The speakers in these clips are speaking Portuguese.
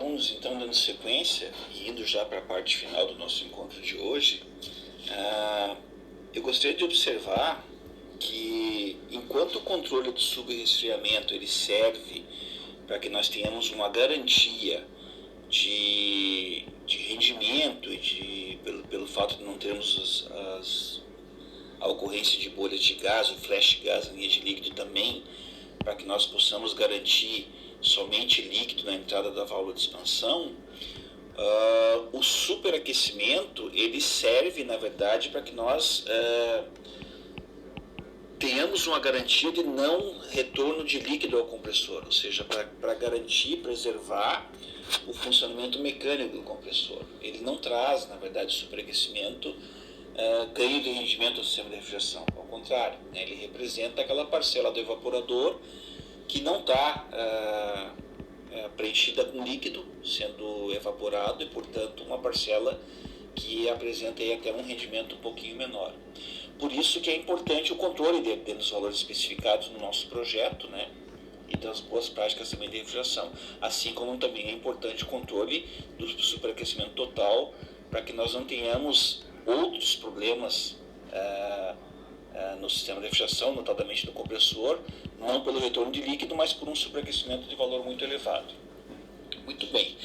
Vamos então dando sequência e indo já para a parte final do nosso encontro de hoje. Eu gostaria de observar que enquanto o controle do subresfriamento ele serve para que nós tenhamos uma garantia de rendimento e pelo fato de não termos a ocorrência de bolhas de gás, o flash gas em linha de líquido também, para que nós possamos garantir somente líquido na entrada da válvula de expansão, o superaquecimento ele serve, na verdade, para que nós tenhamos uma garantia de não retorno de líquido ao compressor, ou seja, para garantir, preservar o funcionamento mecânico do compressor. Ele não traz, na verdade, superaquecimento, ganho de rendimento ao sistema de refrigeração. Ao contrário, né, ele representa aquela parcela do evaporador que não está preenchida com líquido sendo evaporado e, portanto, uma parcela que apresenta aí até um rendimento um pouquinho menor. Por isso que é importante o controle dentro dos valores especificados no nosso projeto, né, e das boas práticas também de refrigeração. Assim como também é importante o controle do superaquecimento total para que nós não tenhamos outros problemas no sistema de refrigeração, notadamente no compressor, não pelo retorno de líquido, mas por um superaquecimento de valor muito elevado. Muito bem.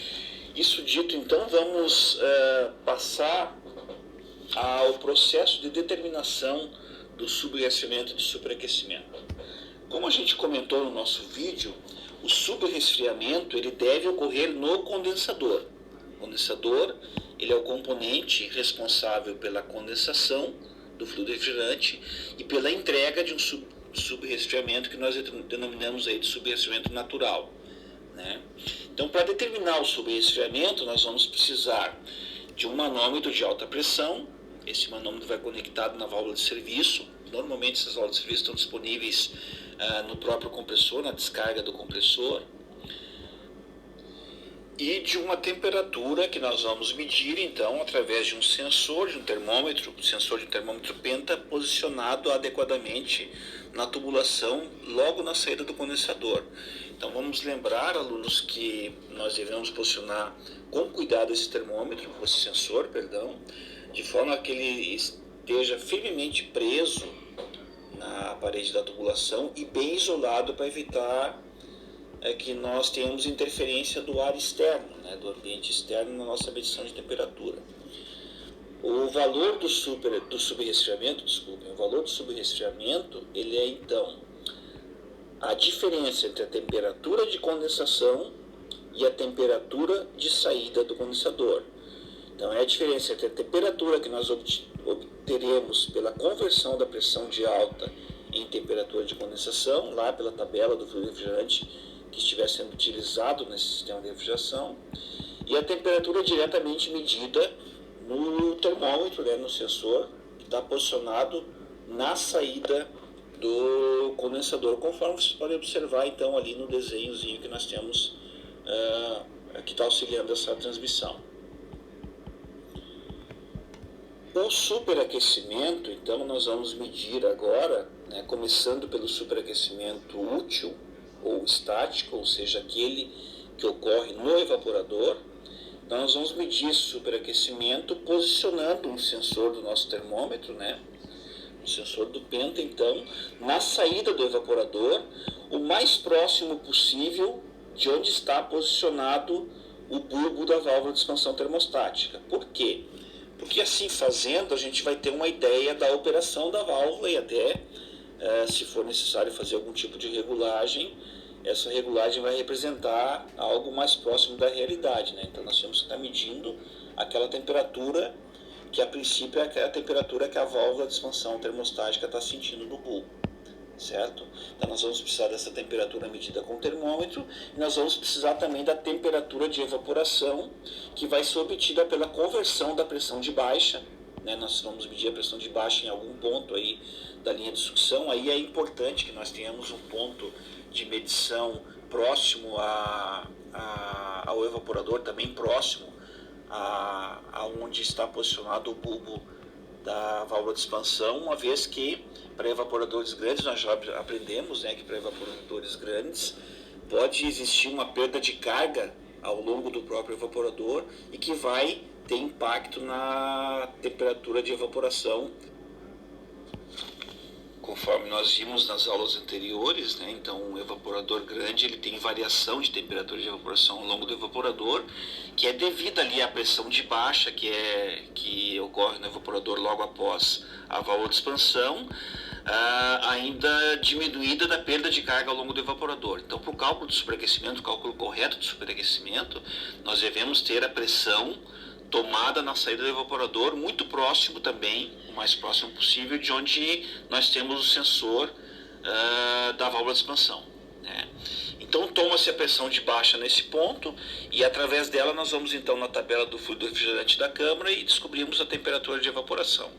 Isso dito, então, vamos passar ao processo de determinação do subresfriamento e do superaquecimento. Como a gente comentou no nosso vídeo, o subresfriamento ele deve ocorrer no condensador. O condensador ele é o componente responsável pela condensação do fluido refrigerante e pela entrega de um subresfriamento que nós denominamos aí de subresfriamento natural, né? Então, para determinar o subresfriamento, nós vamos precisar de um manômetro de alta pressão. Esse manômetro vai conectado na válvula de serviço. Normalmente essas válvulas de serviço estão disponíveis no próprio compressor, na descarga do compressor. E de uma temperatura que nós vamos medir, então, através de um sensor de um termômetro penta, posicionado adequadamente na tubulação, logo na saída do condensador. Então, vamos lembrar, alunos, que nós devemos posicionar com cuidado esse sensor, de forma que ele esteja firmemente preso na parede da tubulação e bem isolado para evitar que nós tenhamos interferência do ar externo, né, do ambiente externo na nossa medição de temperatura. O valor do subresfriamento, ele é então a diferença entre a temperatura de condensação e a temperatura de saída do condensador. Então é a diferença entre a temperatura que nós obteremos pela conversão da pressão de alta em temperatura de condensação, lá pela tabela do fluido refrigerante que estiver sendo utilizado nesse sistema de refrigeração, e a temperatura diretamente medida no termômetro, né, no sensor, que está posicionado na saída do condensador, conforme vocês podem observar então ali no desenhozinho que nós temos que está auxiliando essa transmissão. O superaquecimento, então, nós vamos medir agora, né, começando pelo superaquecimento útil ou estático, ou seja, aquele que ocorre no evaporador. Então, nós vamos medir esse superaquecimento posicionando um sensor do nosso termômetro, né, o sensor do penta, então, na saída do evaporador, o mais próximo possível de onde está posicionado o bulbo da válvula de expansão termostática. Por quê? Porque assim fazendo, a gente vai ter uma ideia da operação da válvula e até, se for necessário fazer algum tipo de regulagem, essa regulagem vai representar algo mais próximo da realidade, né? Então nós temos que estar medindo aquela temperatura que a princípio é a temperatura que a válvula de expansão termostática está sentindo no bulbo, certo? Então nós vamos precisar dessa temperatura medida com o termômetro e nós vamos precisar também da temperatura de evaporação que vai ser obtida pela conversão da pressão de baixa, né? Nós vamos medir a pressão de baixa em algum ponto aí da linha de sucção. Aí é importante que nós tenhamos um ponto de medição próximo ao evaporador, também próximo a onde está posicionado o bulbo da válvula de expansão, uma vez que para evaporadores grandes, nós já aprendemos, né, que para evaporadores grandes pode existir uma perda de carga ao longo do próprio evaporador e que vai ter impacto na temperatura de evaporação, conforme nós vimos nas aulas anteriores, né? Então, um evaporador grande ele tem variação de temperatura de evaporação ao longo do evaporador, que é devida ali à pressão de baixa que ocorre no evaporador logo após a válvula de expansão, ainda diminuída da perda de carga ao longo do evaporador. Então, para o cálculo de superaquecimento, o cálculo correto de superaquecimento, nós devemos ter a pressão tomada na saída do evaporador, muito próximo também, o mais próximo possível, de onde nós temos o sensor da válvula de expansão, né? Então toma-se a pressão de baixa nesse ponto e através dela nós vamos então na tabela do fluido refrigerante da câmara e descobrimos a temperatura de evaporação.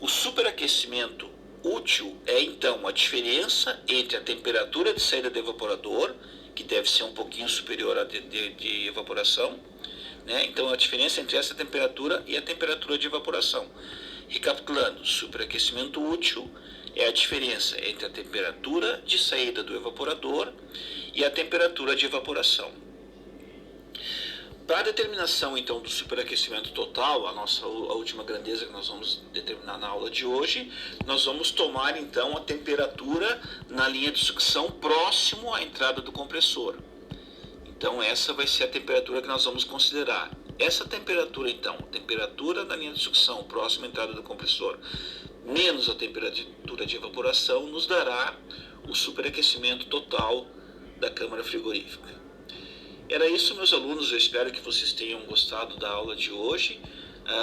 O superaquecimento útil é então a diferença entre a temperatura de saída do evaporador, que deve ser um pouquinho superior à de evaporação, né? Então a diferença entre essa temperatura e a temperatura de evaporação. Recapitulando, superaquecimento útil é a diferença entre a temperatura de saída do evaporador e a temperatura de evaporação. Para a determinação então do superaquecimento total, a última grandeza que nós vamos determinar na aula de hoje, nós vamos tomar então a temperatura na linha de sucção próximo à entrada do compressor. Então essa vai ser a temperatura que nós vamos considerar. Essa temperatura então, temperatura da linha de sucção próxima à entrada do compressor, menos a temperatura de evaporação, nos dará o superaquecimento total da câmara frigorífica. Era isso, meus alunos, eu espero que vocês tenham gostado da aula de hoje.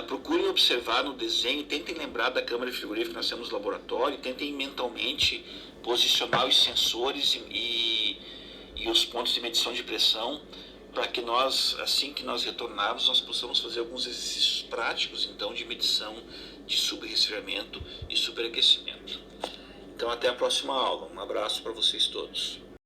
Procurem observar no desenho, tentem lembrar da câmara frigorífica que nós temos no laboratório, tentem mentalmente posicionar os sensores e os pontos de medição de pressão, para que nós, assim que nós retornarmos, nós possamos fazer alguns exercícios práticos, então, de medição de subresfriamento e superaquecimento. Então, até a próxima aula. Um abraço para vocês todos.